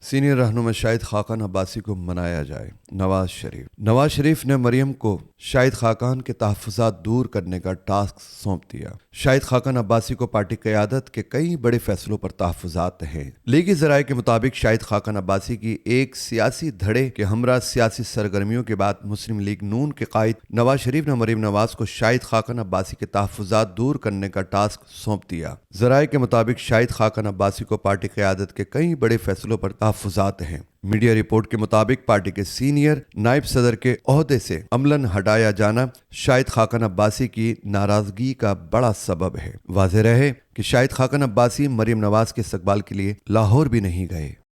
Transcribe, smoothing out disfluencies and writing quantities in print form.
Senior رہنما شاہد خاقان عباسی کو منایا جائے۔ نواز شریف نے مریم کو شاہد خاقان کے تحفظات دور کرنے کا ٹاسک سونپ دیا۔ شاہد خاقان عباسی کو پارٹی قیادت کے کئی بڑے فیصلوں پر تحفظات ہیں۔ لیگی ذرائع کے مطابق شاہد خاقان عباسی کی ایک سیاسی دھڑے کے ہمراہ سیاسی سرگرمیوں کے بعد مسلم لیگ نون کے قائد نواز شریف نے مریم نواز کو شاہد خاقان عباسی کے تحفظات دور کرنے کا ٹاسک سونپ دیا۔ ذرائع کے مطابق شاہد خاقان عباسی کو پارٹی قیادت کے کئی بڑے فیصلوں پر تحفظات ہیں۔ میڈیا رپورٹ کے مطابق پارٹی کے سینئر نائب صدر کے عہدے سے عملاً ہٹایا جانا شاہد خاقان عباسی کی ناراضگی کا بڑا سبب ہے۔ واضح رہے کہ شاہد خاقان عباسی مریم نواز کے استقبال کے لیے لاہور بھی نہیں گئے۔